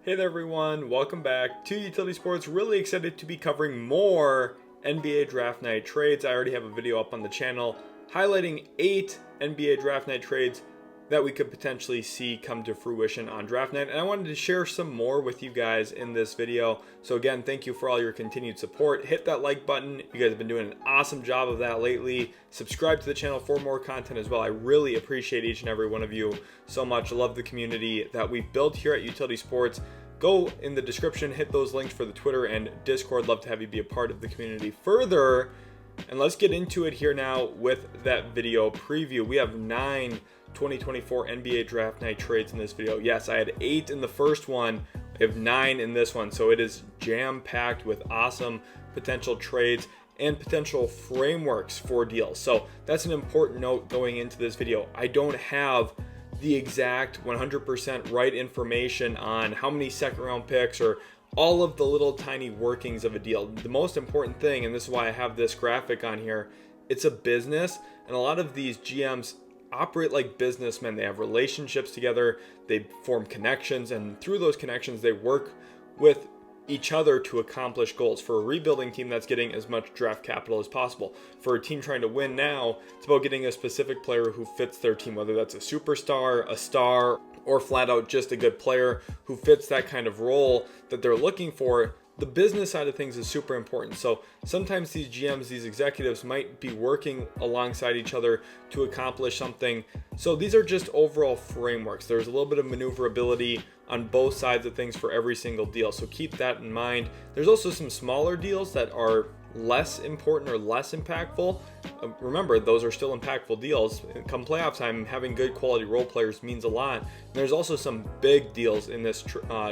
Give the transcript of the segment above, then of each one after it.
Hey there everyone, welcome back to Utility Sports. Really excited to be covering more NBA Draft Night trades. I already have a video up on the channel highlighting 8 NBA Draft Night trades that we could potentially see come to fruition on draft night, and I wanted to share some more with you guys in this video. So again, thank you for all your continued support. Hit that like button. You guys have been doing an awesome job of that lately. Subscribe to the channel for more content as well. I really appreciate each and every one of you so much. I love the community that we've built here at Utility Sports. Go in the description, hit those links for the Twitter and Discord. Love to have you be a part of the community further. And let's get into it here now with that video preview. We have 9 2024 NBA Draft Night trades in this video. Yes, I had 8 in the first one. I have 9 in this one. So it is jam-packed with awesome potential trades and potential frameworks for deals. So that's an important note going into this video. I don't have the exact 100% right information on how many second round picks or all of the little tiny workings of a deal. The most important thing, and this is why I have this graphic on here, it's a business, and a lot of these GMs operate like businessmen. They have relationships together, they form connections, and through those connections they work with each other to accomplish goals. For a rebuilding team, that's getting as much draft capital as possible. For a team trying to win now, it's about getting a specific player who fits their team, whether that's a superstar, a star, or flat out just a good player who fits that kind of role that they're looking for. The business side of things is super important. So sometimes these GMs, these executives might be working alongside each other to accomplish something. So these are just overall frameworks. There's a little bit of maneuverability on both sides of things for every single deal. So keep that in mind. There's also some smaller deals that are less important or less impactful. Remember, those are still impactful deals. Come playoff time, having good quality role players means a lot. And there's also some big deals in this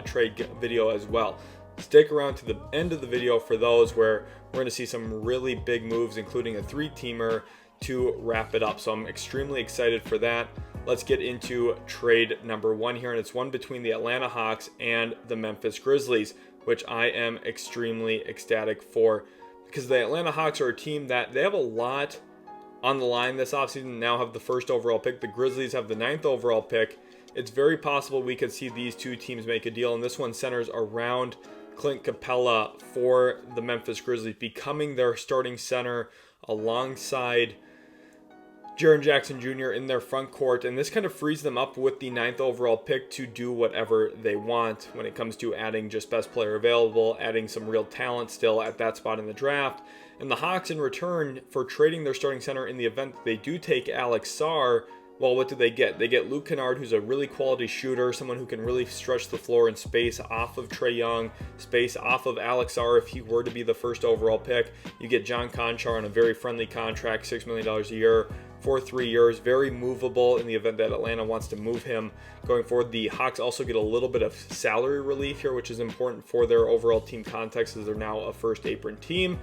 trade video as well. Stick around to the end of the video for those where we're going to see some really big moves, including a 3-teamer to wrap it up. So I'm extremely excited for that. Let's get into trade number 1 here, and it's one between the Atlanta Hawks and the Memphis Grizzlies, which I am extremely ecstatic for, because the Atlanta Hawks are a team that they have a lot on the line this offseason. Now have the 1st overall pick. The Grizzlies have the 9th overall pick. It's very possible we could see these two teams make a deal, and this one centers around Clint Capella for the Memphis Grizzlies, becoming their starting center alongside Jaren Jackson Jr. in their front court. And this kind of frees them up with the 9th overall pick to do whatever they want when it comes to adding just best player available, adding some real talent still at that spot in the draft. And the Hawks, in return for trading their starting center in the event that they do take Alex Sarr, well, what do they get? They get Luke Kennard, who's a really quality shooter, someone who can really stretch the floor and space off of Trae Young, space off of Alex Sarr if he were to be the 1st overall pick. You get John Conchar on a very friendly contract, $6 million a year for 3 years, very movable in the event that Atlanta wants to move him going forward. The Hawks also get a little bit of salary relief here, which is important for their overall team context, as they're now a first apron team.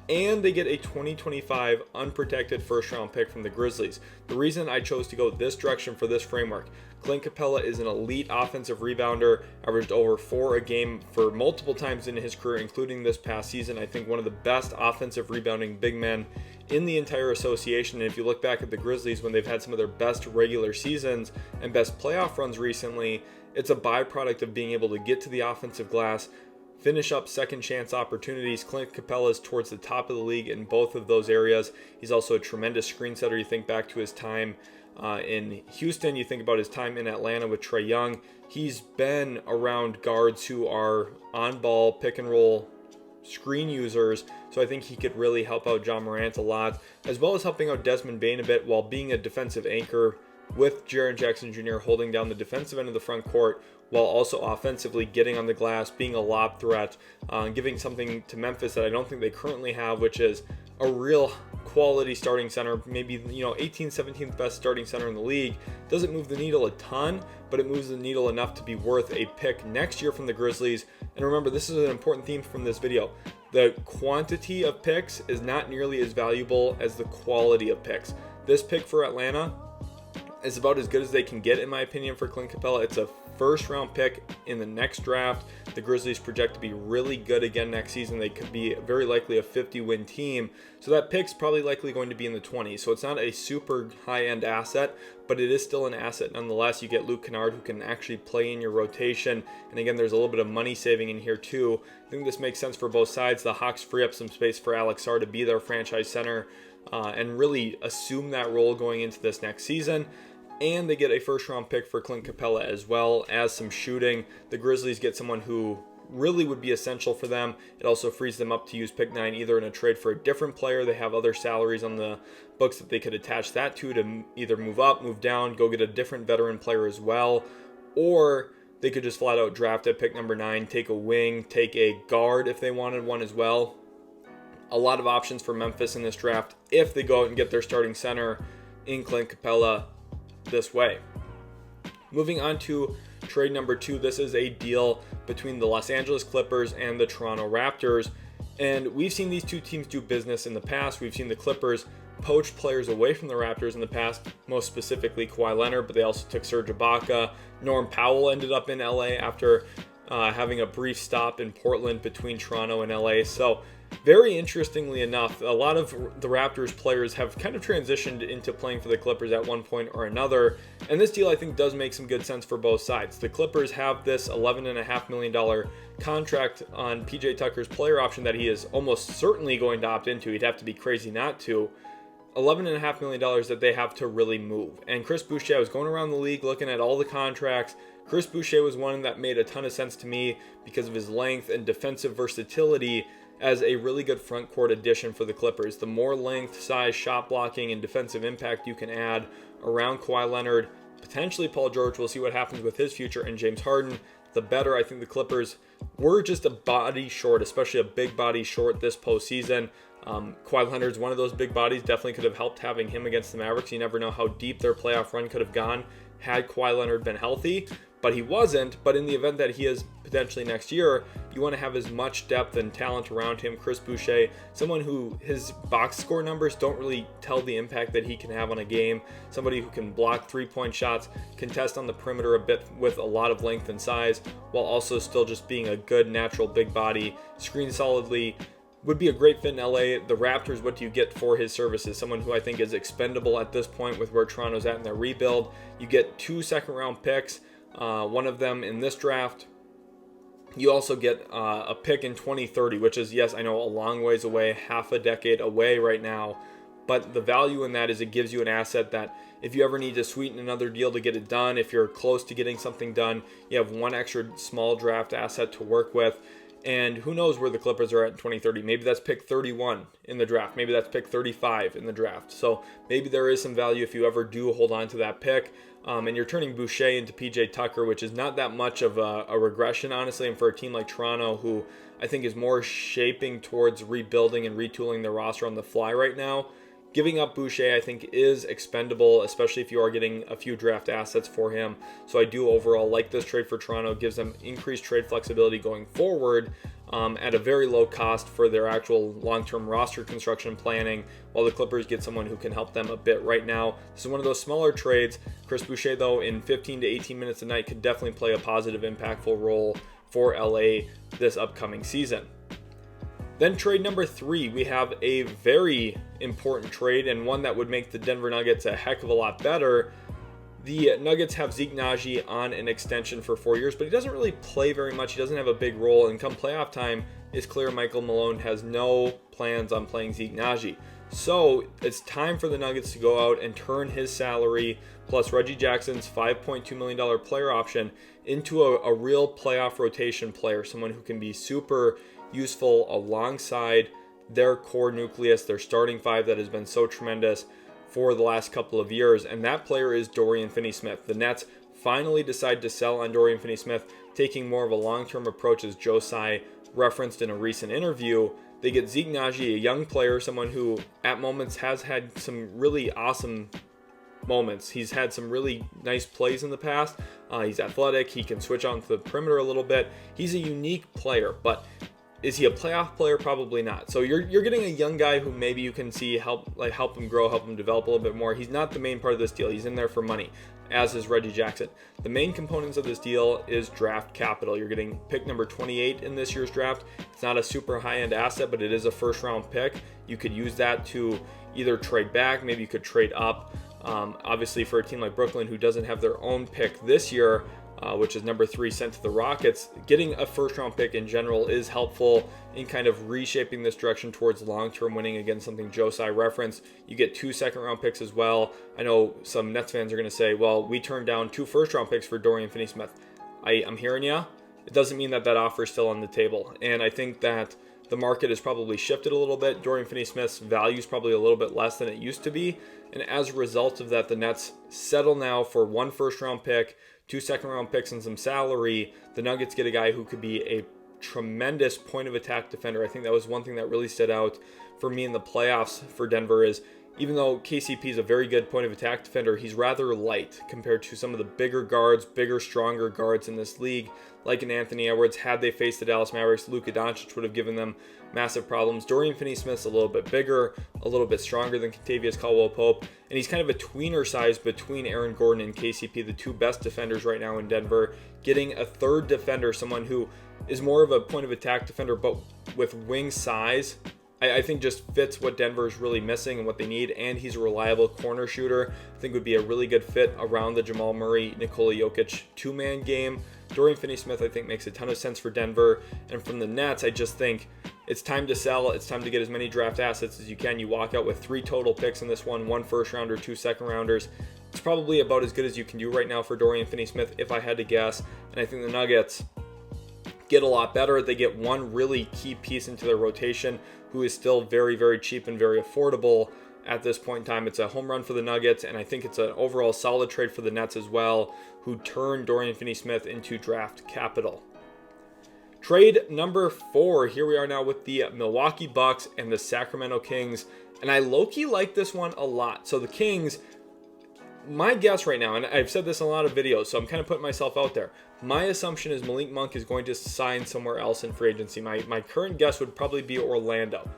And they get a 2025 unprotected 1st round pick from the Grizzlies. The reason I chose to go this direction for this framework, Clint Capella is an elite offensive rebounder, averaged over 4 a game for multiple times in his career, including this past season. I think one of the best offensive rebounding big men in the entire association. And if you look back at the Grizzlies when they've had some of their best regular seasons and best playoff runs recently, it's a byproduct of being able to get to the offensive glass, finish up second chance opportunities. Clint Capella is towards the top of the league in both of those areas. He's also a tremendous screen setter. You think back to his time in Houston, you think about his time in Atlanta with Trae Young. He's been around guards who are on-ball, pick-and-roll screen users, so I think he could really help out John Morant a lot, as well as helping out Desmond Bane a bit while being a defensive anchor with Jaren Jackson Jr. holding down the defensive end of the front court, while also offensively getting on the glass, being a lob threat, giving something to Memphis that I don't think they currently have, which is a real quality starting center, maybe 18th, 17th best starting center in the league. Doesn't move the needle a ton, but it moves the needle enough to be worth a pick next year from the Grizzlies. And remember, this is an important theme from this video. The quantity of picks is not nearly as valuable as the quality of picks. This pick for Atlanta, is about as good as they can get, in my opinion, for Clint Capella. It's a first-round pick in the next draft. The Grizzlies project to be really good again next season. They could be very likely a 50-win team. So that pick's probably likely going to be in the 20s. So it's not a super high-end asset, but it is still an asset nonetheless. You get Luke Kennard, who can actually play in your rotation. And again, there's a little bit of money saving in here too. I think this makes sense for both sides. The Hawks free up some space for Alex Sarr to be their franchise center and really assume that role going into this next season. And they get a first-round pick for Clint Capella as well as some shooting. The Grizzlies get someone who really would be essential for them. It also frees them up to use pick 9 either in a trade for a different player. They have other salaries on the books that they could attach that to either move up, move down, go get a different veteran player as well. Or they could just flat out draft at pick number 9, take a wing, take a guard if they wanted one as well. A lot of options for Memphis in this draft if they go out and get their starting center in Clint Capella this way. Moving on to trade number 2, this is a deal between the Los Angeles Clippers and the Toronto Raptors. And we've seen these two teams do business in the past. We've seen the Clippers poach players away from the Raptors in the past, most specifically Kawhi Leonard, but they also took Serge Ibaka. Norm Powell ended up in LA after having a brief stop in Portland between Toronto and LA. So very interestingly enough, a lot of the Raptors players have kind of transitioned into playing for the Clippers at one point or another. And this deal, I think, does make some good sense for both sides. The Clippers have this $11.5 million contract on PJ Tucker's player option that he is almost certainly going to opt into. He'd have to be crazy not to. $11.5 million that they have to really move. And Chris Boucher, I was going around the league looking at all the contracts. Chris Boucher was one that made a ton of sense to me because of his length and defensive versatility as a really good front court addition for the Clippers. The more length, size, shot blocking, and defensive impact you can add around Kawhi Leonard, potentially Paul George, we'll see what happens with his future, and James Harden, the better. I think the Clippers were just a body short, especially a big body short this postseason. Kawhi Leonard's one of those big bodies. Definitely could have helped having him against the Mavericks. You never know how deep their playoff run could have gone had Kawhi Leonard been healthy, but he wasn't. But in the event that he is potentially next year, you want to have as much depth and talent around him. Chris Boucher, someone who his box score numbers don't really tell the impact that he can have on a game. Somebody who can block three-point shots, contest on the perimeter a bit with a lot of length and size, while also still just being a good natural big body, screen solidly. Would be a great fit in LA. The Raptors, what do you get for his services? Someone who I think is expendable at this point with where Toronto's at in their rebuild. You get 2 second-round picks, one of them in this draft. You also get a pick in 2030, which is, yes, I know a long ways away, half a decade away right now. But the value in that is it gives you an asset that if you ever need to sweeten another deal to get it done, if you're close to getting something done, you have one extra small draft asset to work with. And who knows where the Clippers are at in 2030. Maybe that's pick 31 in the draft. Maybe that's pick 35 in the draft. So maybe there is some value if you ever do hold on to that pick. And you're turning Boucher into PJ Tucker, which is not that much of a regression, honestly. And for a team like Toronto, who I think is more shaping towards rebuilding and retooling their roster on the fly right now, giving up Boucher, I think, is expendable, especially if you are getting a few draft assets for him. So I do overall like this trade for Toronto. It gives them increased trade flexibility going forward at a very low cost for their actual long-term roster construction planning, while the Clippers get someone who can help them a bit right now. This is one of those smaller trades. Chris Boucher, though, in 15 to 18 minutes a night could definitely play a positive, impactful role for LA this upcoming season. Then trade number 3, we have a very important trade and one that would make the Denver Nuggets a heck of a lot better. The Nuggets have Zeke Naji on an extension for 4 years, but he doesn't really play very much. He doesn't have a big role, and come playoff time, it's clear Michael Malone has no plans on playing Zeke Naji. So it's time for the Nuggets to go out and turn his salary plus Reggie Jackson's $5.2 million player option into a real playoff rotation player, someone who can be super useful alongside their core nucleus, their starting 5 that has been so tremendous for the last couple of years, and that player is Dorian Finney-Smith. The Nets finally decide to sell on Dorian Finney-Smith, taking more of a long-term approach, as Joe Tsai referenced in a recent interview. They get Zeke Naji, a young player, someone who at moments has had some really awesome moments. He's had some really nice plays in the past. He's athletic. He can switch onto the perimeter a little bit. He's a unique player, but Is he a playoff player? Probably not. So you're getting a young guy who maybe you can see help him grow, help him develop a little bit more. He's not the main part of this deal. He's in there for money, as is Reggie Jackson. The main components of this deal is draft capital. You're getting pick number 28 in this year's draft. It's not a super high-end asset, but it is a first-round pick. You could use that to either trade back, maybe you could trade up. Obviously, for a team like Brooklyn, who doesn't have their own pick this year, which is number 3 sent to the Rockets, getting a first-round pick in general is helpful in kind of reshaping this direction towards long-term winning. Again, something Josai referenced. You get 2 second-round picks as well. I know some Nets fans are going to say, well, we turned down 2 first-round picks for Dorian Finney-Smith. I'm hearing ya. It doesn't mean that offer is still on the table. And I think that the market has probably shifted a little bit. Dorian Finney-Smith's value is probably a little bit less than it used to be. And as a result of that, the Nets settle now for 1 first-round pick, 2 second-round picks, and some salary. The Nuggets get a guy who could be a tremendous point-of-attack defender. I think that was one thing that really stood out for me in the playoffs for Denver is, even though KCP is a very good point-of-attack defender, he's rather light compared to some of the bigger guards, bigger, stronger guards in this league, like an Anthony Edwards. Had they faced the Dallas Mavericks, Luka Doncic would have given them massive problems. Dorian Finney-Smith's a little bit bigger, a little bit stronger than Kentavious Caldwell-Pope, and he's kind of a tweener size between Aaron Gordon and KCP, the 2 best defenders right now in Denver. Getting a third defender, someone who is more of a point-of-attack defender, but with wing size, I think just fits what Denver is really missing and what they need, and he's a reliable corner shooter. I think would be a really good fit around the Jamal Murray, Nikola Jokic 2-man game. Dorian Finney-Smith, I think, makes a ton of sense for Denver. And from the Nets, I just think it's time to sell. It's time to get as many draft assets as you can. You walk out with 3 total picks in this one, 1 first-rounder, 2 second-rounders. It's probably about as good as you can do right now for Dorian Finney-Smith, if I had to guess. And I think the Nuggets get a lot better. They get 1 really key piece into their rotation who is still very, very cheap and very affordable at this point in time. It's a home run for the Nuggets, and I think it's an overall solid trade for the Nets as well, who turned Dorian Finney-Smith into draft capital. Trade number 4. Here we are now with the Milwaukee Bucks and the Sacramento Kings, and I low-key like this one a lot. So the Kings, my guess right now, and I've said this in a lot of videos, so I'm kind of putting myself out there. My assumption is Malik Monk is going to sign somewhere else in free agency. My current guess would probably be Orlando.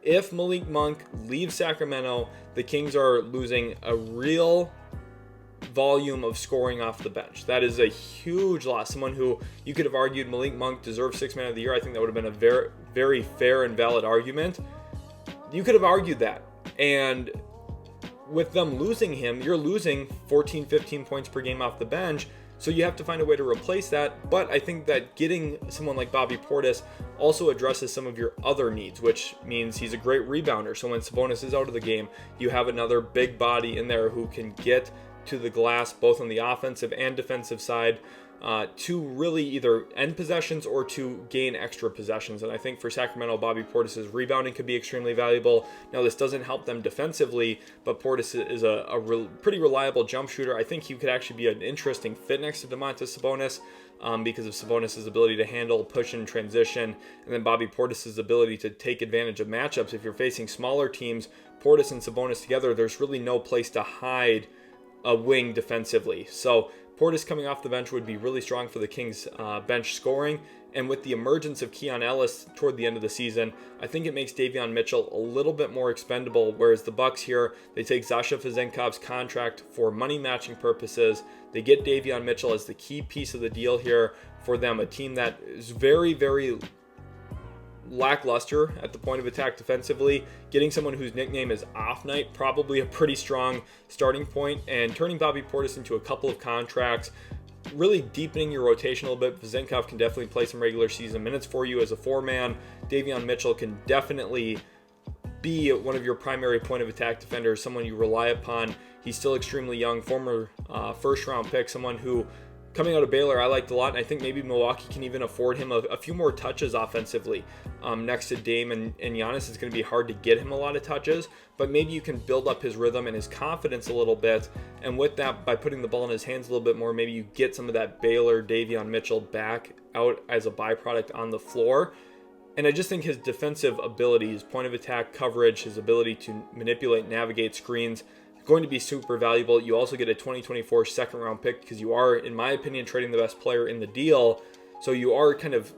If Malik Monk leaves Sacramento, the Kings are losing a real volume of scoring off the bench. That is a huge loss. Someone who you could have argued Malik Monk deserves 6th man of the year. I think that would have been a very, very fair and valid argument. You could have argued that. And with them losing him, you're losing 14, 15 points per game off the bench. So you have to find a way to replace that. But I think that getting someone like Bobby Portis also addresses some of your other needs, which means he's a great rebounder. So when Sabonis is out of the game, you have another big body in there who can get to the glass, both on the offensive and defensive side, to really either end possessions or to gain extra possessions. And I think for Sacramento, Bobby Portis' rebounding could be extremely valuable. Now, this doesn't help them defensively, but Portis is a pretty reliable jump shooter. I think he could actually be an interesting fit next to Domantas Sabonis because of Sabonis' ability to handle, push, and transition, and then Bobby Portis' ability to take advantage of matchups. If you're facing smaller teams, Portis and Sabonis together, there's really no place to hide a wing defensively. So Portis coming off the bench would be really strong for the Kings' bench scoring. And with the emergence of Keon Ellis toward the end of the season, I think it makes Davion Mitchell a little bit more expendable, whereas the Bucks here, they take Zasha Fazenkov's contract for money matching purposes. They get Davion Mitchell as the key piece of the deal here for them, a team that is very, very lackluster at the point of attack defensively. Getting someone whose nickname is Off Night, probably a pretty strong starting point, and turning Bobby Portis into a couple of contracts, really deepening your rotation a little bit. Fazenkov can definitely play some regular season minutes for you as a 4-man. Davion Mitchell can definitely be one of your primary point of attack defenders, someone you rely upon. He's still extremely young, former first round pick, someone who, coming out of Baylor, I liked a lot, and I think maybe Milwaukee can even afford him a few more touches offensively. Next to Dame and Giannis, it's going to be hard to get him a lot of touches, but maybe you can build up his rhythm and his confidence a little bit, and with that, by putting the ball in his hands a little bit more, maybe you get some of that Baylor Davion Mitchell back out as a byproduct on the floor. And I just think his defensive abilities, point of attack coverage, his ability to manipulate, navigate screens, going to be super valuable. You also get a 2024 second round pick because you are, in my opinion, trading the best player in the deal. So you are kind of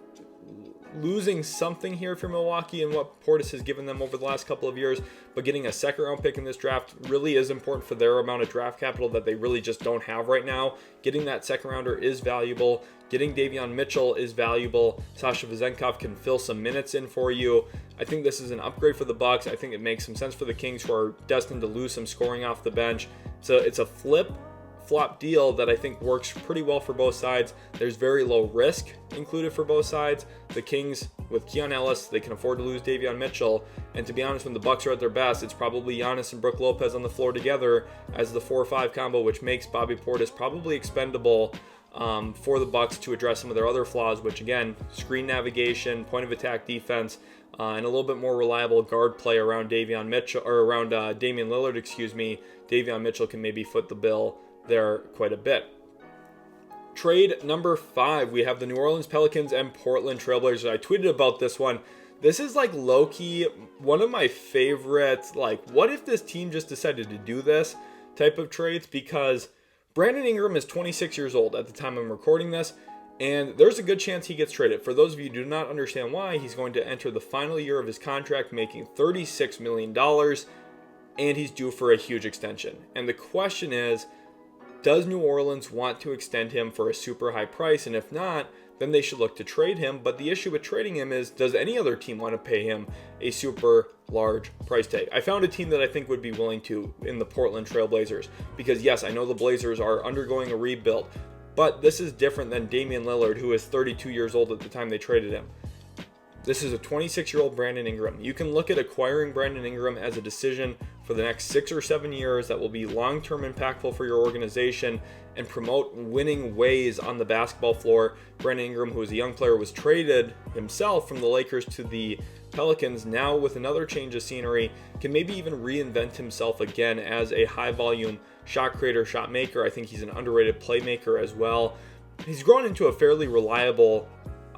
losing something here for Milwaukee and what Portis has given them over the last couple of years, but getting a second round pick in this draft really is important for their amount of draft capital that they really just don't have right now. Getting that second rounder is valuable. Getting Davion Mitchell is valuable. Sasha Vezenkov can fill some minutes in for you. I think this is an upgrade for the Bucks. I think it makes some sense for the Kings, who are destined to lose some scoring off the bench. So it's a flop deal that I think works pretty well for both sides. There's very low risk included for both sides. The Kings, with Keon Ellis, they can afford to lose Davion Mitchell. And to be honest, when the Bucks are at their best, it's probably Giannis and Brook Lopez on the floor together as the 4-5 combo, which makes Bobby Portis probably expendable for the Bucks to address some of their other flaws, which again, screen navigation, point of attack defense, and a little bit more reliable guard play around Davion Mitchell, or around Damian Lillard, Davion Mitchell can maybe foot the bill there quite a bit. Trade number 5, we have the New Orleans Pelicans and Portland Trailblazers. I tweeted about this one. This is like low-key one of my favorite, like, what if this team just decided to do this type of trades, because Brandon Ingram is 26 years old at the time I'm recording this, and there's a good chance he gets traded. For those of you who do not understand why, he's going to enter the final year of his contract making $36 million, and he's due for a huge extension. And the question is, does New Orleans want to extend him for a super high price? And if not, then they should look to trade him. But the issue with trading him is, does any other team want to pay him a super large price tag? I found a team that I think would be willing to in the Portland Trailblazers. Because yes, I know the Blazers are undergoing a rebuild, but this is different than Damian Lillard, who is 32 years old at the time they traded him. This is a 26-year-old Brandon Ingram. You can look at acquiring Brandon Ingram as a decision for the next 6 or 7 years that will be long-term impactful for your organization and promote winning ways on the basketball floor. Brandon Ingram, who is a young player, was traded himself from the Lakers to the Pelicans. Now with another change of scenery, can maybe even reinvent himself again as a high-volume shot creator, shot maker. I think he's an underrated playmaker as well. He's grown into a fairly reliable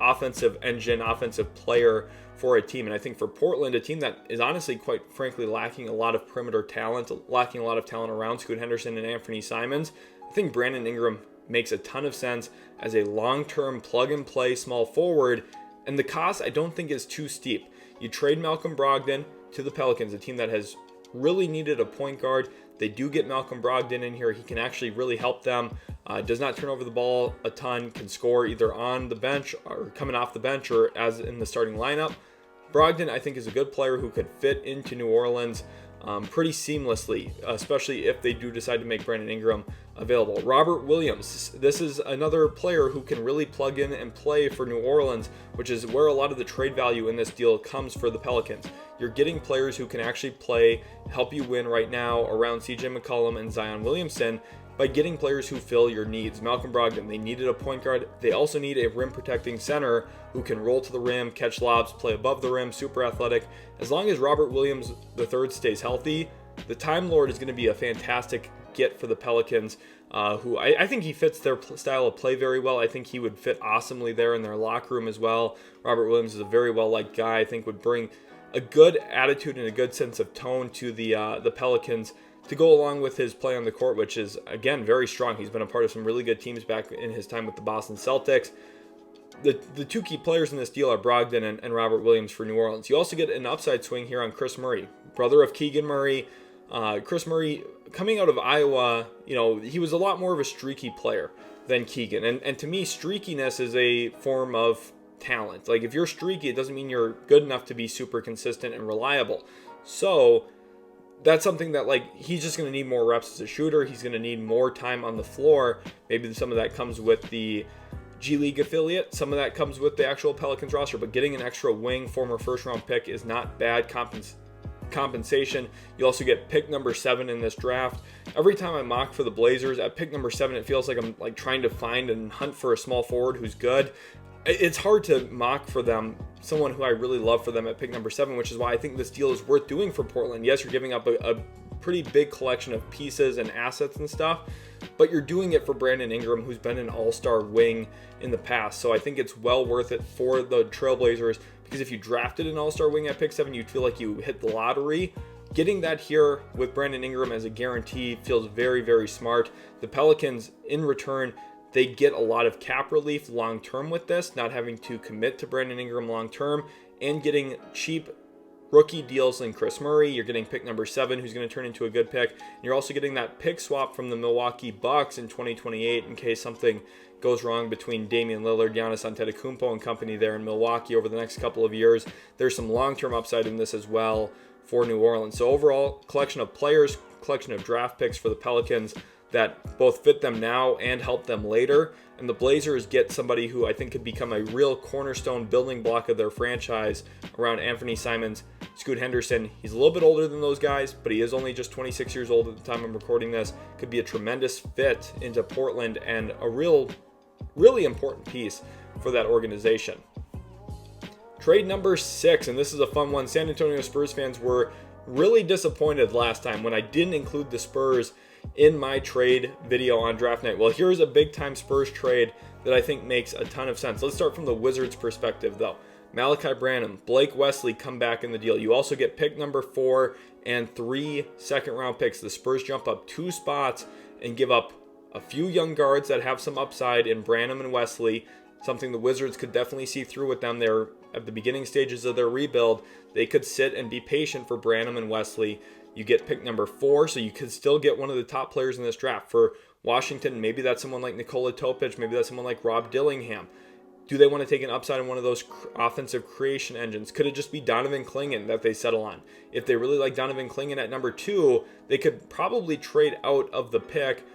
offensive engine, offensive player for a team. And I think for Portland, a team that is honestly, quite frankly, lacking a lot of perimeter talent, lacking a lot of talent around Scoot Henderson and Anthony Simons, I think Brandon Ingram makes a ton of sense as a long-term plug-and-play small forward. And the cost, I don't think, is too steep. You trade Malcolm Brogdon to the Pelicans, a team that has really needed a point guard. They do get Malcolm Brogdon in here. He can actually really help them. Does not turn over the ball a ton, can score either on the bench or coming off the bench or as in the starting lineup. Brogdon, I think, is a good player who could fit into New Orleans pretty seamlessly, especially if they do decide to make Brandon Ingram available. Robert Williams, this is another player who can really plug in and play for New Orleans, which is where a lot of the trade value in this deal comes for the Pelicans. You're getting players who can actually play, help you win right now around CJ McCollum and Zion Williamson by getting players who fill your needs. Malcolm Brogdon, they needed a point guard. They also need a rim protecting center who can roll to the rim, catch lobs, play above the rim, super athletic. As long as Robert Williams III stays healthy, the Time Lord is going to be a fantastic get for the Pelicans, who I think he fits their style of play very well. I think he would fit awesomely there in their locker room as well. Robert Williams is a very well-liked guy. I think would bring a good attitude and a good sense of tone to the Pelicans to go along with his play on the court, which is, again, very strong. He's been a part of some really good teams back in his time with the Boston Celtics. The two key players in this deal are Brogdon and Robert Williams for New Orleans. You also get an upside swing here on Chris Murray, brother of Keegan Murray. Chris Murray, coming out of Iowa, he was a lot more of a streaky player than Keegan. And to me, streakiness is a form of talent. Like, if you're streaky, it doesn't mean you're good enough to be super consistent and reliable. So that's something that, he's just going to need more reps as a shooter. He's going to need more time on the floor. Maybe some of that comes with the G League affiliate. Some of that comes with the actual Pelicans roster. But getting an extra wing, former first-round pick, is not bad compensation. You also get pick number 7 in this draft. Every time I mock for the Blazers, at pick number 7, it feels like I'm trying to find and hunt for a small forward who's good. It's hard to mock for them, someone who I really love for them at pick number 7, which is why I think this deal is worth doing for Portland. Yes, you're giving up a pretty big collection of pieces and assets and stuff, but you're doing it for Brandon Ingram, who's been an all-star wing in the past. So I think it's well worth it for the Trailblazers, because if you drafted an all-star wing at pick 7, you'd feel like you hit the lottery. Getting that here with Brandon Ingram as a guarantee feels very, very smart. The Pelicans, in return, they get a lot of cap relief long term with this, not having to commit to Brandon Ingram long term, and getting cheap rookie deals in Chris Murray. You're getting pick number 7, who's going to turn into a good pick. And you're also getting that pick swap from the Milwaukee Bucks in 2028 in case something goes wrong between Damian Lillard, Giannis Antetokounmpo, and company there in Milwaukee over the next couple of years. There's some long-term upside in this as well for New Orleans. So overall, collection of players, collection of draft picks for the Pelicans that both fit them now and help them later. And the Blazers get somebody who I think could become a real cornerstone building block of their franchise around Anthony Simons, Scoot Henderson. He's a little bit older than those guys, but he is only just 26 years old at the time I'm recording this. Could be a tremendous fit into Portland and a really important piece for that organization. Trade number 6, and this is a fun one. San Antonio Spurs fans were really disappointed last time when I didn't include the Spurs in my trade video on draft night. Well, here's a big time Spurs trade that I think makes a ton of sense. Let's start from the Wizards perspective though. Malachi Branham, Blake Wesley come back in the deal. You also get pick number 4 and 3 second-round picks. The Spurs jump up 2 spots and give up a few young guards that have some upside in Branham and Wesley, something the Wizards could definitely see through with them. They're at the beginning stages of their rebuild. They could sit and be patient for Branham and Wesley. You get pick number 4, so you could still get one of the top players in this draft. For Washington, maybe that's someone like Nikola Topic, maybe that's someone like Rob Dillingham. Do they want to take an upside on one of those offensive creation engines? Could it just be Donovan Clingan that they settle on? If they really like Donovan Clingan at number 2, they could probably trade out of the pick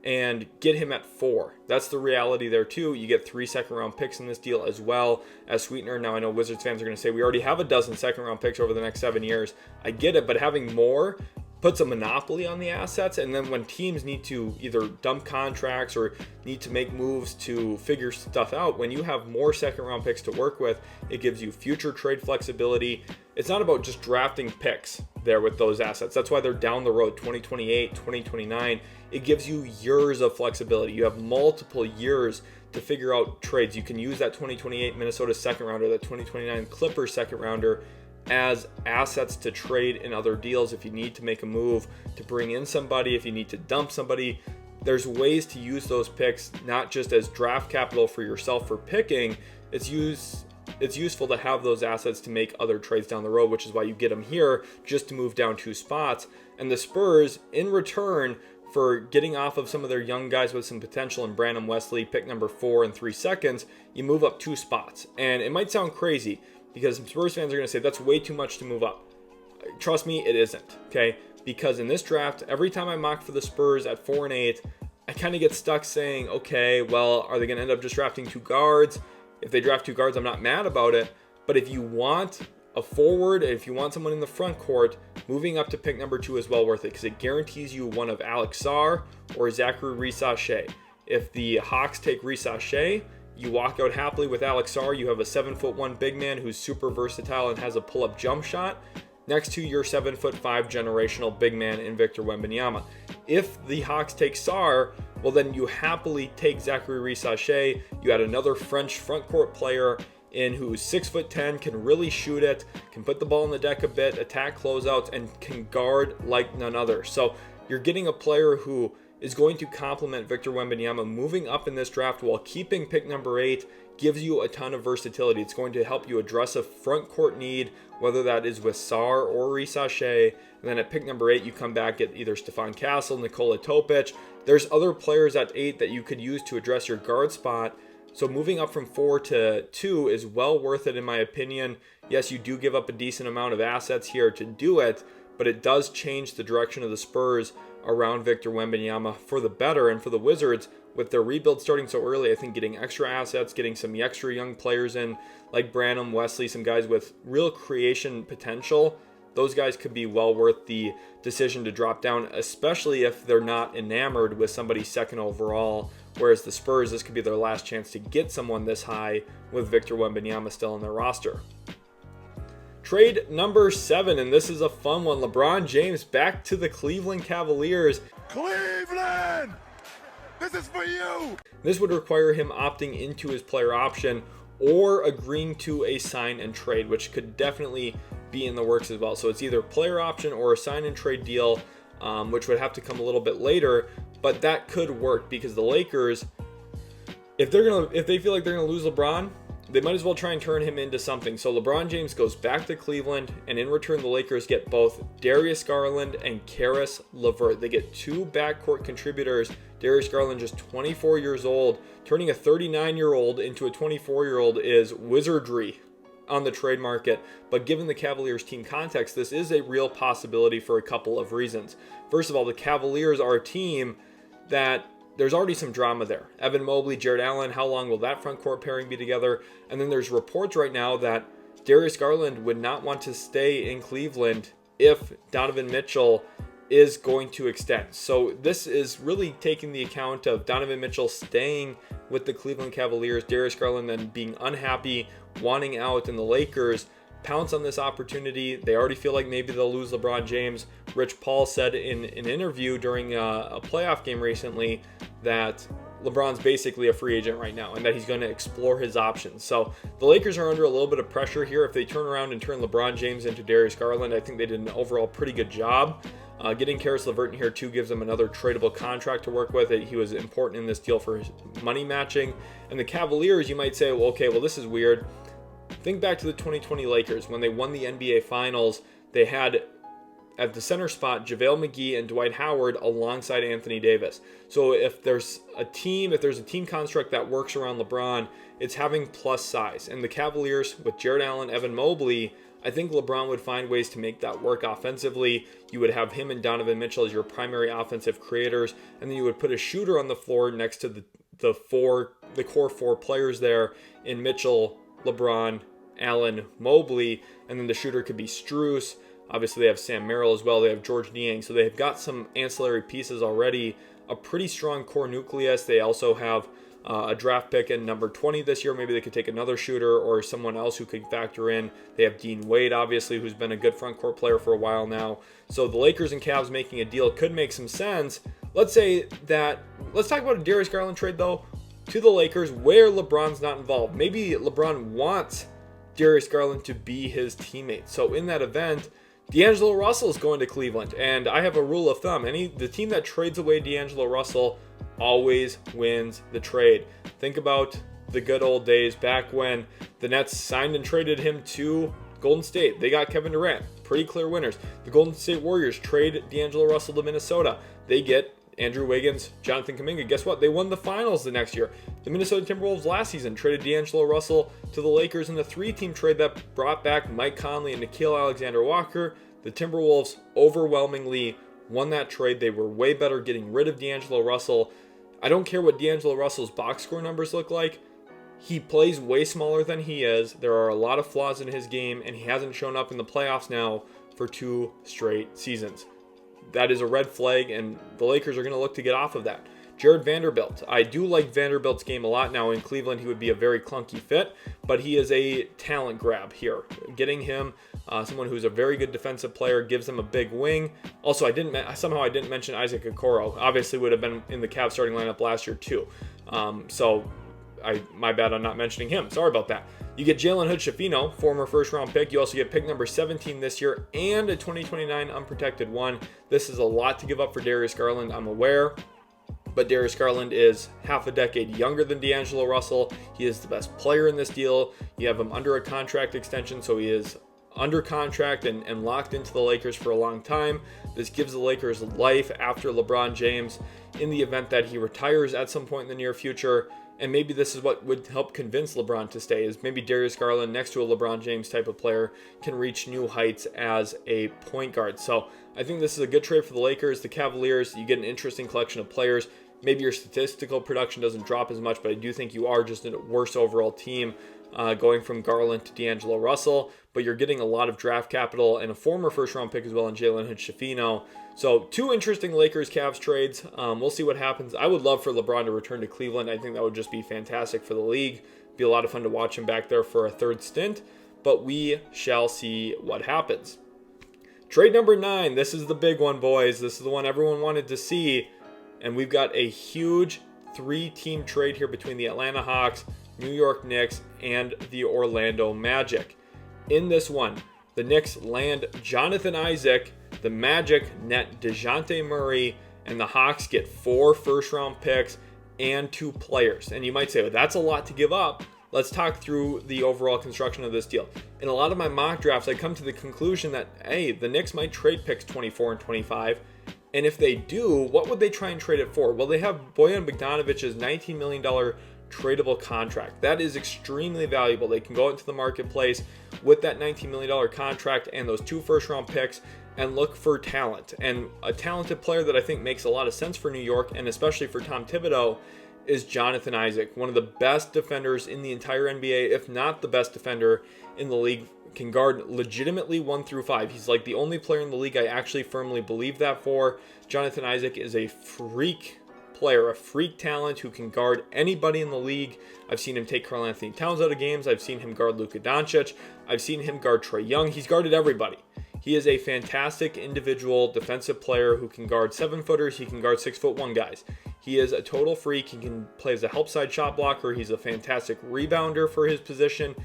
and get him at 4. That's the reality there too. You get 3 second-round picks in this deal as well as sweetener. Now I know Wizards fans are going to say we already have a dozen second-round picks over the next 7 years. I get it, but having more puts a monopoly on the assets, and then when teams need to either dump contracts or need to make moves to figure stuff out, when you have more second-round picks to work with, it gives you future trade flexibility. It's not about just drafting picks there with those assets. That's why they're down the road, 2028, 2029. It gives you years of flexibility. You have multiple years to figure out trades. You can use that 2028 Minnesota second rounder, that 2029 Clippers second rounder as assets to trade in other deals if you need to make a move to bring in somebody, if you need to dump somebody. There's ways to use those picks not just as draft capital for yourself for picking. It's useful to have those assets to make other trades down the road, which is why you get them here just to move down 2 spots. And the Spurs, in return for getting off of some of their young guys with some potential in Branham, Wesley, pick number 4 and 3 seconds, you move up 2 spots. And it might sound crazy because some Spurs fans are going to say that's way too much to move up. Trust me, it isn't, okay? Because in this draft, every time I mock for the Spurs at 4 and 8, I kind of get stuck saying, okay, well, are they going to end up just drafting 2 guards? If they draft 2 guards, I'm not mad about it. But if you want a forward, if you want someone in the front court, moving up to pick number 2 is well worth it because it guarantees you one of Alex Sarr or Zachary Reese-Shea. If the Hawks take Reese-Shea, you walk out happily with Alex Sarr. You have a 7'1" big man who's super versatile and has a pull-up jump shot next to your 7'5" generational big man in Victor Wembanyama. If the Hawks take Sarr, well then you happily take Zachary Reese-Shea. You add another French front court player in who's 6'10", can really shoot it, can put the ball on the deck a bit, attack closeouts, and can guard like none other. So you're getting a player who is going to complement Victor Wembanyama. Moving up in this draft while keeping pick number 8 gives you a ton of versatility. It's going to help you address a front court need, whether that is with Sarr or Reese-Shea. And then at pick number 8, you come back at either Stephon Castle, Nikola Topic. There's other players at 8 that you could use to address your guard spot. So moving up from 4 to 2 is well worth it in my opinion. Yes, you do give up a decent amount of assets here to do it, but it does change the direction of the Spurs around Victor Wembanyama for the better. And for the Wizards, with their rebuild starting so early, I think getting extra assets, getting some extra young players in like Branham, Wesley, some guys with real creation potential, those guys could be well worth the decision to drop down, especially if they're not enamored with somebody second overall. Whereas the Spurs, this could be their last chance to get someone this high with Victor Wembanyama still on their roster. Trade number 7, and this is a fun one. LeBron James back to the Cleveland Cavaliers. Cleveland! This is for you! This would require him opting into his player option or agreeing to a sign and trade, which could definitely be in the works as well. So it's either player option or a sign and trade deal, which would have to come a little bit later, but that could work because the Lakers if they feel like they're gonna lose LeBron, they might as well try and turn him into something. So LeBron James goes back to Cleveland, and in return, the Lakers get both Darius Garland and Karis LeVert. They get two backcourt contributors. Darius Garland, just 24 years old, turning a 39-year-old into a 24-year-old is wizardry on the trade market. But given the Cavaliers team context, this is a real possibility for a couple of reasons. First of all, the Cavaliers are a team that there's already some drama there. Evan Mobley, Jared Allen, how long will that front court pairing be together? And then there's reports right now that Darius Garland would not want to stay in Cleveland if Donovan Mitchell is going to extend. So this is really taking the account of Donovan Mitchell staying with the Cleveland Cavaliers, Darius Garland then being unhappy, wanting out, and the Lakers pounce on this opportunity. They already feel like maybe they'll lose LeBron James. Rich Paul said in an interview during a playoff game recently that LeBron's basically a free agent right now and that he's going to explore his options. So the Lakers are under a little bit of pressure here. If they turn around and turn LeBron James into Darius Garland, I think they did an overall pretty good job. Getting Karis LeVert in here too gives them another tradable contract to work with. He was important in this deal for his money matching. And the Cavaliers, you might say, well, okay, well, this is weird. Think back to the 2020 Lakers when they won the NBA Finals. They had at the center spot JaVale McGee and Dwight Howard alongside Anthony Davis. So if there's a team construct that works around LeBron, it's having plus size. And the Cavaliers with Jared Allen, Evan Mobley, I think LeBron would find ways to make that work offensively. You would have him and Donovan Mitchell as your primary offensive creators, and then you would put a shooter on the floor next to the core four players there in Mitchell, LeBron, Allen, Mobley, and then the shooter could be Strus. Obviously, they have Sam Merrill as well. They have George Niang. So they've got some ancillary pieces already, a pretty strong core nucleus. They also have a draft pick in number 20 this year. Maybe they could take another shooter or someone else who could factor in. They have Dean Wade, obviously, who's been a good front court player for a while now. So the Lakers and Cavs making a deal could make some sense. Let's talk about a Darius Garland trade, though, to the Lakers where LeBron's not involved. Maybe LeBron wants Darius Garland to be his teammate. So in that event, D'Angelo Russell is going to Cleveland. And I have a rule of thumb. The team that trades away D'Angelo Russell always wins the trade. Think about the good old days back when the Nets signed and traded him to Golden State. They got Kevin Durant. Pretty clear winners. The Golden State Warriors trade D'Angelo Russell to Minnesota. They get Andrew Wiggins, Jonathan Kuminga. Guess what? They won the finals the next year. The Minnesota Timberwolves last season traded D'Angelo Russell to the Lakers in the 3-team trade that brought back Mike Conley and Nickeil Alexander-Walker. The Timberwolves overwhelmingly won that trade. They were way better getting rid of D'Angelo Russell. I don't care what D'Angelo Russell's box score numbers look like. He plays way smaller than he is. There are a lot of flaws in his game, and he hasn't shown up in the playoffs now for 2 straight seasons. That is a red flag, and the Lakers are going to look to get off of that. Jared Vanderbilt. I do like Vanderbilt's game a lot now. In Cleveland, he would be a very clunky fit, but he is a talent grab here. Getting him, someone who's a very good defensive player, gives them a big wing. Also, I didn't mention Isaac Okoro. Obviously, would have been in the Cavs starting lineup last year too. My bad on not mentioning him. Sorry about that. You get Jalen Hood-Schifino, former first-round pick. You also get pick number 17 this year and a 2029 unprotected one. This is a lot to give up for Darius Garland, I'm aware. But Darius Garland is half a decade younger than D'Angelo Russell. He is the best player in this deal. You have him under a contract extension, so he is under contract and locked into the Lakers for a long time. This gives the Lakers life after LeBron James in the event that he retires at some point in the near future. And maybe this is what would help convince LeBron to stay, is maybe Darius Garland next to a LeBron James type of player can reach new heights as a point guard. So I think this is a good trade for the Lakers. The Cavaliers, you get an interesting collection of players. Maybe your statistical production doesn't drop as much, but I do think you are just a worse overall team going from Garland to D'Angelo Russell. But you're getting a lot of draft capital and a former first-round pick as well in Jalen Hood-Schifino. So 2 interesting Lakers-Cavs trades. We'll see what happens. I would love for LeBron to return to Cleveland. I think that would just be fantastic for the league. Be a lot of fun to watch him back there for a 3rd stint. But we shall see what happens. Trade number 9. This is the big one, boys. This is the one everyone wanted to see. And we've got a huge 3-team trade here between the Atlanta Hawks, New York Knicks, and the Orlando Magic. In this one, the Knicks land Jonathan Isaac, the Magic net DeJounte Murray, and the Hawks get 4 first-round picks and 2 players. And you might say, well, that's a lot to give up. Let's talk through the overall construction of this deal. In a lot of my mock drafts, I come to the conclusion that, hey, the Knicks might trade picks 24 and 25. And if they do, what would they try and trade it for? Well, they have Bojan Bogdanovic's $19 million tradable contract. That is extremely valuable. They can go out into the marketplace with that $19 million contract and those 2 first-round picks and look for talent. And a talented player that I think makes a lot of sense for New York, and especially for Tom Thibodeau, is Jonathan Isaac, one of the best defenders in the entire NBA, if not the best defender in the league. Can guard legitimately 1 through 5. He's like the only player in the league I actually firmly believe that for. Jonathan Isaac is a freak player, a freak talent who can guard anybody in the league. I've seen him take Karl-Anthony Towns out of games. I've seen him guard Luka Doncic. I've seen him guard Trae Young. He's guarded everybody. He is a fantastic individual defensive player who can guard 7-footers. He can guard 6'1" guys. He is a total freak. He can play as a help side shot blocker. He's a fantastic rebounder for his position.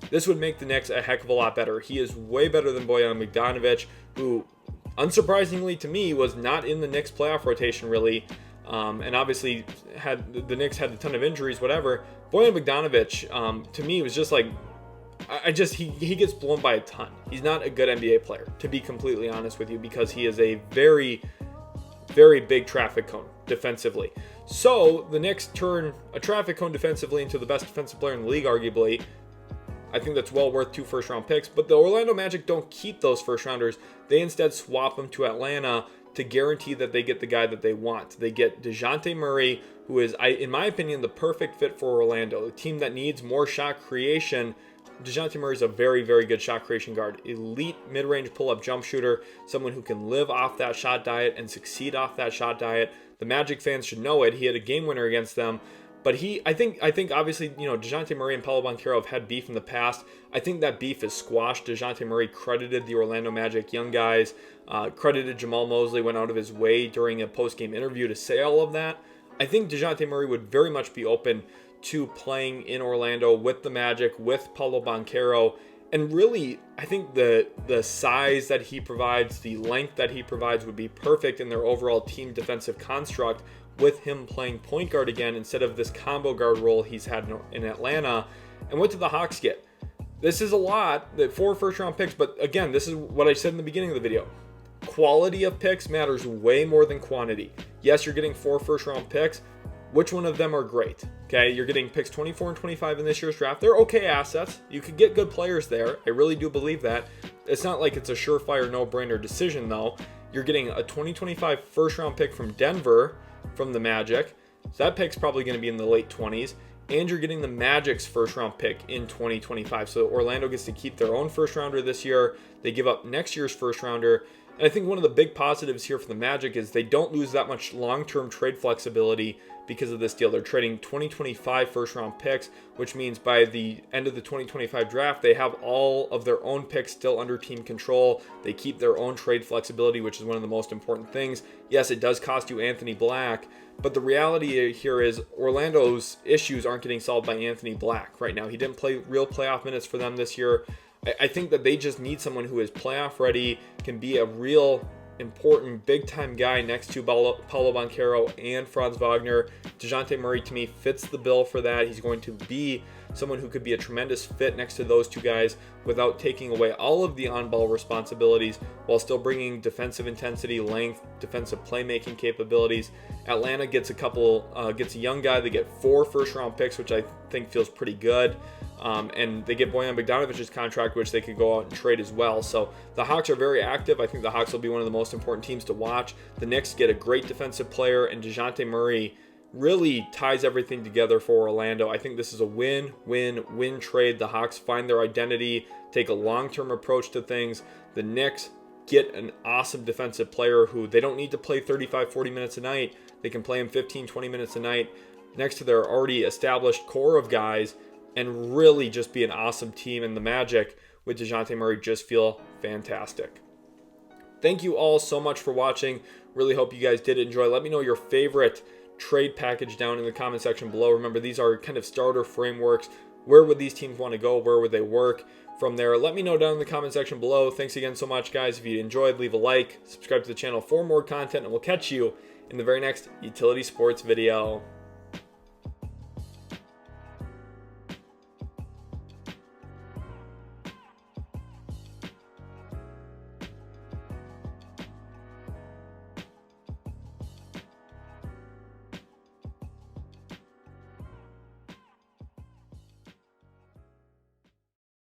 This would make the Knicks a heck of a lot better. He is way better than Bojan Bogdanovic, who, unsurprisingly to me, was not in the Knicks playoff rotation really. And obviously, the Knicks had a ton of injuries, whatever. Bojan Bogdanovic, to me, was just like, he gets blown by a ton. He's not a good NBA player, to be completely honest with you, because he is a very, very big traffic cone defensively. So the Knicks turn a traffic cone defensively into the best defensive player in the league, arguably. I think that's well worth 2 first-round picks. But the Orlando Magic don't keep those first-rounders. They instead swap them to Atlanta to guarantee that they get the guy that they want. They get DeJounte Murray, who is, in my opinion, the perfect fit for Orlando. A team that needs more shot creation. DeJounte Murray is a very, very good shot creation guard. Elite mid-range pull-up jump shooter. Someone who can live off that shot diet and succeed off that shot diet. The Magic fans should know it. He had a game winner against them. But I think obviously, DeJounte Murray and Paolo Banchero have had beef in the past. I think that beef is squashed. DeJounte Murray credited the Orlando Magic young guys, credited Jamal Mosley, went out of his way during a post-game interview to say all of that. I think DeJounte Murray would very much be open to playing in Orlando with the Magic, with Paolo Banchero. And really, I think the size that he provides, the length that he provides would be perfect in their overall team defensive construct, with him playing point guard again instead of this combo guard role he's had in Atlanta. And what did the Hawks get? This is a lot, the 4 first-round picks, but again, this is what I said in the beginning of the video. Quality of picks matters way more than quantity. Yes, you're getting 4 first-round picks. Which one of them are great? Okay, you're getting picks 24 and 25 in this year's draft. They're okay assets. You could get good players there. I really do believe that. It's not like it's a surefire, no-brainer decision, though. You're getting a 2025 first-round pick from Denver, from the Magic. So that pick's probably going to be in the late 20s. And you're getting the Magic's first-round pick in 2025. So Orlando gets to keep their own first-rounder this year. They give up next year's first-rounder. And I think one of the big positives here for the Magic is they don't lose that much long-term trade flexibility because of this deal. They're trading 2025 first-round picks, which means by the end of the 2025 draft, they have all of their own picks still under team control. They keep their own trade flexibility, which is one of the most important things. Yes, it does cost you Anthony Black, but the reality here is Orlando's issues aren't getting solved by Anthony Black right now. He didn't play real playoff minutes for them this year. I think that they just need someone who is playoff ready, can be a real important big-time guy next to Paolo Banchero and Franz Wagner. DeJounte Murray, to me, fits the bill for that. He's going to be someone who could be a tremendous fit next to those 2 guys without taking away all of the on-ball responsibilities while still bringing defensive intensity, length, defensive playmaking capabilities. Atlanta gets a young guy. They get 4 first-round picks, which I think feels pretty good. And they get Bojan Bogdanovic's contract, which they could go out and trade as well. So the Hawks are very active. I think the Hawks will be one of the most important teams to watch. The Knicks get a great defensive player, and DeJounte Murray really ties everything together for Orlando. I think this is a win-win-win trade. The Hawks find their identity, take a long-term approach to things. The Knicks get an awesome defensive player who they don't need to play 35, 40 minutes a night. They can play him 15, 20 minutes a night next to their already established core of guys and really just be an awesome team. And the Magic with DeJounte Murray just feel fantastic. Thank you all so much for watching. Really hope you guys did enjoy. Let me know your favorite trade package down in the comment section below. Remember, these are kind of starter frameworks. Where would these teams want to go? Where would they work? From there, let me know down in the comment section below. Thanks again so much, guys. If you enjoyed, leave a like, subscribe to the channel for more content, and we'll catch you in the very next Utility Sports video.